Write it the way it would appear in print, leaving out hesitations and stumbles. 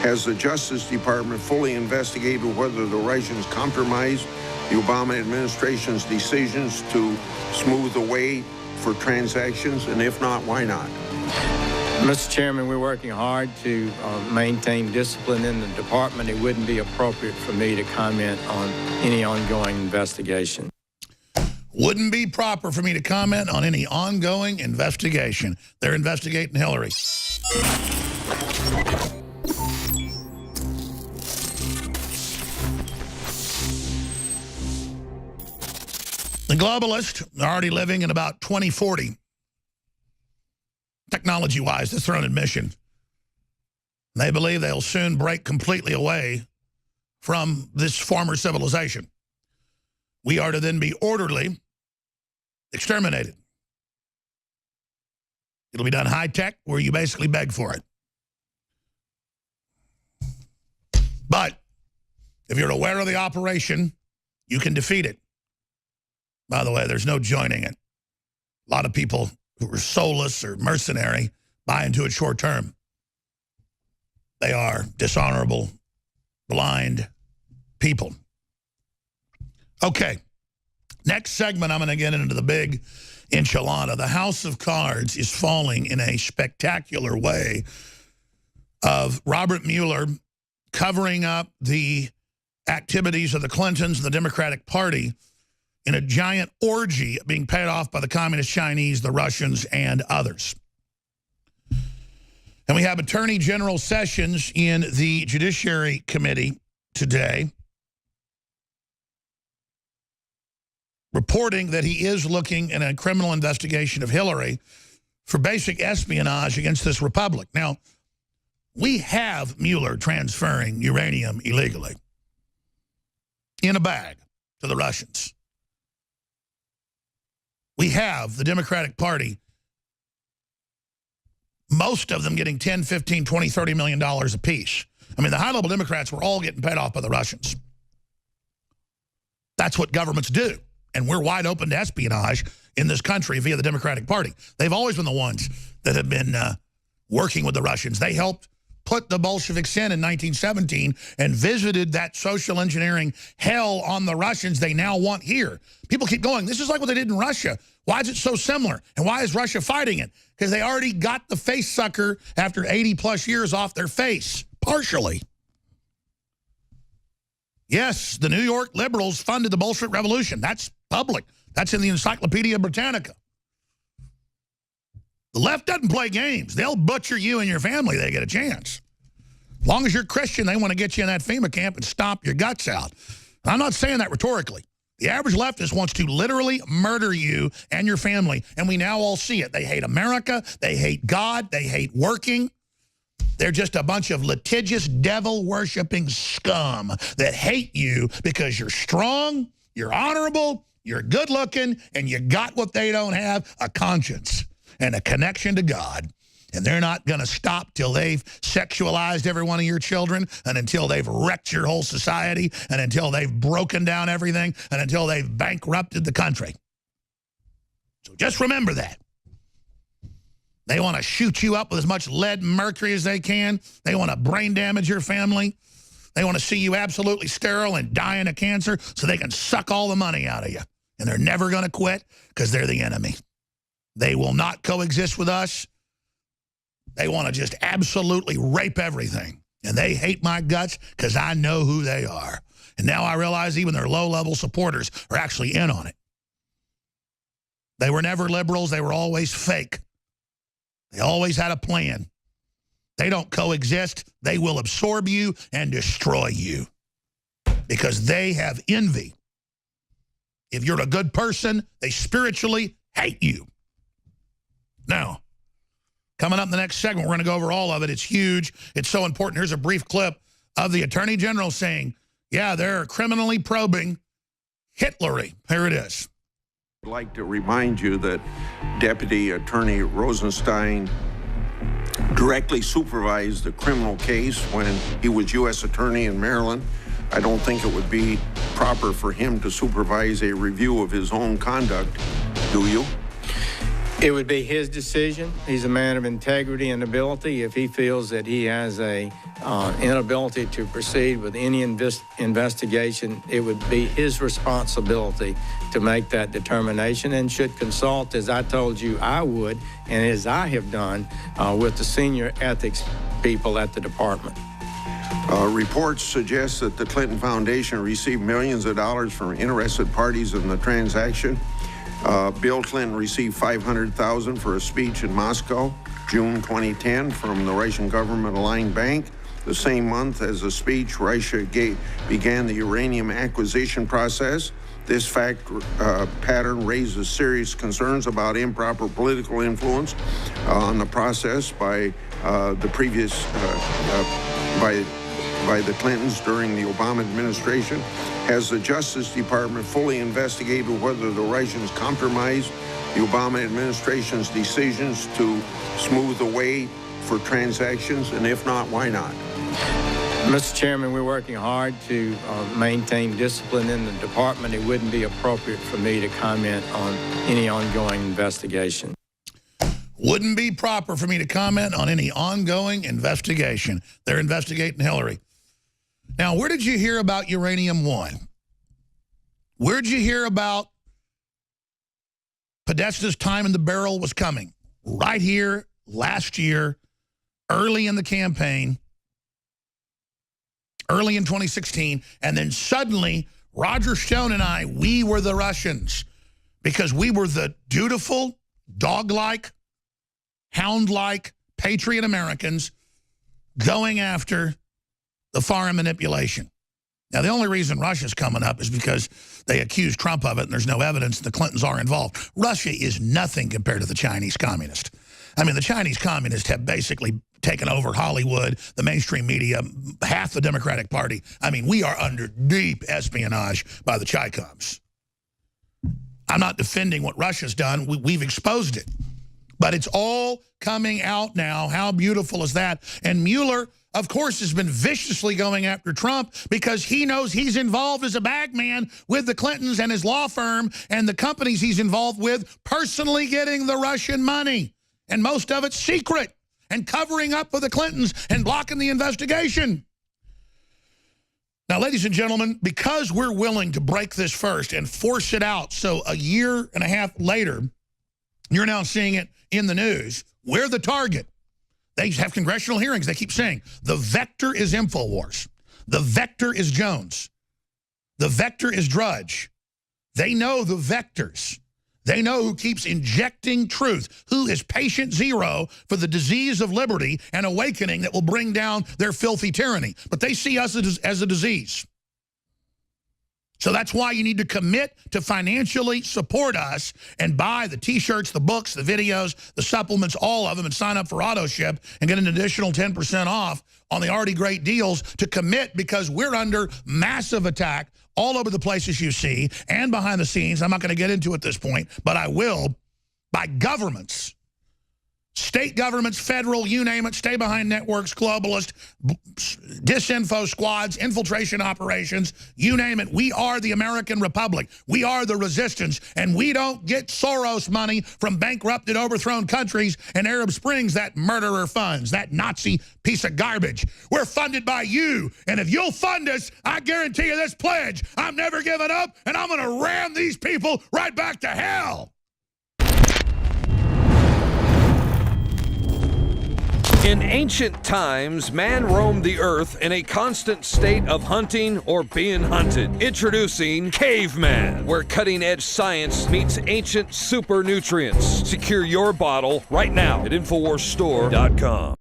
Has the Justice Department fully investigated whether the Russians compromised the Obama administration's decisions to smooth the way for transactions? And if not, why not? Mr. Chairman, we're working hard to maintain discipline in the department. It wouldn't be appropriate for me to comment on any ongoing investigation. Wouldn't be proper for me to comment on any ongoing investigation. They're investigating Hillary. The globalists are already living in about 2040. Technology-wise, that's their own admission. They believe they'll soon break completely away from this former civilization. We are to then be orderly, exterminated. It'll be done high-tech, where you basically beg for it. But if you're aware of the operation, you can defeat it. By the way, there's no joining it. A lot of people who are soulless or mercenary buy into it short term. They are dishonorable, blind people. Okay, next segment, I'm going to get into the big enchilada. The House of Cards is falling in a spectacular way of Robert Mueller covering up the activities of the Clintons and the Democratic Party in a giant orgy being paid off by the Communist Chinese, the Russians, and others. And we have Attorney General Sessions in the Judiciary Committee today reporting that he is looking in a criminal investigation of Hillary for basic espionage against this republic. Now, we have Mueller transferring uranium illegally in a bag to the Russians. We have the Democratic Party, most of them getting 10, 15, 20, $30 million apiece. I mean, the high-level Democrats were all getting paid off by the Russians. That's what governments do. And we're wide open to espionage in this country via the Democratic Party. They've always been the ones that have been working with the Russians. They helped put the Bolsheviks in 1917 and visited that social engineering hell on the Russians they now want here. People keep going, this is like what they did in Russia. Why is it so similar? And why is Russia fighting it? Because they already got the face sucker after 80-plus years off their face, partially. Yes, the New York liberals funded the Bolshevik Revolution. That's public. That's in the Encyclopedia Britannica. The left doesn't play games. They'll butcher you and your family. They get a chance. As long as you're Christian, they want to get you in that FEMA camp and stomp your guts out. And I'm not saying that rhetorically. The average leftist wants to literally murder you and your family, and we now all see it. They hate America. They hate God. They hate working. They're just a bunch of litigious, devil-worshipping scum that hate you because you're strong, you're honorable, you're good-looking, and you got what they don't have, a conscience and a connection to God. And they're not going to stop till they've sexualized every one of your children, and until they've wrecked your whole society, and until they've broken down everything, and until they've bankrupted the country. So just remember that. They want to shoot you up with as much lead and mercury as they can. They want to brain damage your family. They want to see you absolutely sterile and dying of cancer so they can suck all the money out of you. And they're never going to quit because they're the enemy. They will not coexist with us. They want to just absolutely rape everything. And they hate my guts because I know who they are. And now I realize even their low-level supporters are actually in on it. They were never liberals. They were always fake. They always had a plan. They don't coexist. They will absorb you and destroy you because they have envy. If you're a good person, they spiritually hate you. Now, coming up in the next segment, we're going to go over all of it. It's huge. It's so important. Here's a brief clip of the Attorney General saying, yeah, they're criminally probing Hitlery. Here it is. I'd like to remind you that Deputy Attorney Rosenstein directly supervised the criminal case when he was U.S. Attorney in Maryland. I don't think it would be proper for him to supervise a review of his own conduct, do you? It would be his decision. He's a man of integrity and ability. If he feels that he has a inability to proceed with any investigation, it would be his responsibility to make that determination and should consult, as I told you I would, and as I have done, with the senior ethics people at the department. Reports suggest that the Clinton Foundation received millions of dollars from interested parties in the transaction. Bill Clinton received $500,000 for a speech in Moscow, June 2010, from the Russian government-aligned bank. The same month as the speech, Russia began the uranium acquisition process. This fact pattern raises serious concerns about improper political influence on the process by the Clintons during the Obama administration. Has the Justice Department fully investigated whether the Russians compromised the Obama administration's decisions to smooth the way for transactions? And if not, why not? Mr. Chairman, we're working hard to maintain discipline in the department. It wouldn't be appropriate for me to comment on any ongoing investigation. Wouldn't be proper for me to comment on any ongoing investigation. They're investigating Hillary. Now, where did you hear about Uranium One? Where did you hear about Podesta's time in the barrel was coming? Right here, last year, early in the campaign, early in 2016, and then suddenly, Roger Stone and I, we were the Russians because we were the dutiful, dog-like, hound-like, patriot Americans going after the foreign manipulation. Now, the only reason Russia's coming up is because they accuse Trump of it and there's no evidence the Clintons are involved. Russia is nothing compared to the Chinese communists. I mean, the Chinese communists have basically taken over Hollywood, the mainstream media, half the Democratic Party. I mean, we are under deep espionage by the Chi-Coms. I'm not defending what Russia's done. We've exposed it. But it's all coming out now. How beautiful is that? And Mueller, of course, has been viciously going after Trump because he knows he's involved as a bagman with the Clintons and his law firm and the companies he's involved with personally getting the Russian money. And most of it's secret and covering up for the Clintons and blocking the investigation. Now, ladies and gentlemen, because we're willing to break this first and force it out, so a year and a half later, you're now seeing it in the news, we're the target. They have congressional hearings. They keep saying the vector is InfoWars. The vector is Jones. The vector is Drudge. They know the vectors. They know who keeps injecting truth, who is patient zero for the disease of liberty and awakening that will bring down their filthy tyranny. But they see us as a disease. So that's why you need to commit to financially support us and buy the T-shirts, the books, the videos, the supplements, all of them, and sign up for AutoShip and get an additional 10% off on the already great deals to commit because we're under massive attack all over the places you see and behind the scenes. I'm not going to get into it at this point, but I will, by governments. State governments, federal, you name it, stay-behind networks, globalist, disinfo squads, infiltration operations, you name it. We are the American Republic. We are the resistance, and we don't get Soros money from bankrupted, overthrown countries and Arab Springs, that murderer funds, that Nazi piece of garbage. We're funded by you, and if you'll fund us, I guarantee you this pledge, I'm never giving up, and I'm going to ram these people right back to hell. In ancient times, man roamed the earth in a constant state of hunting or being hunted. Introducing Caveman, where cutting-edge science meets ancient super nutrients. Secure your bottle right now at InfoWarsStore.com.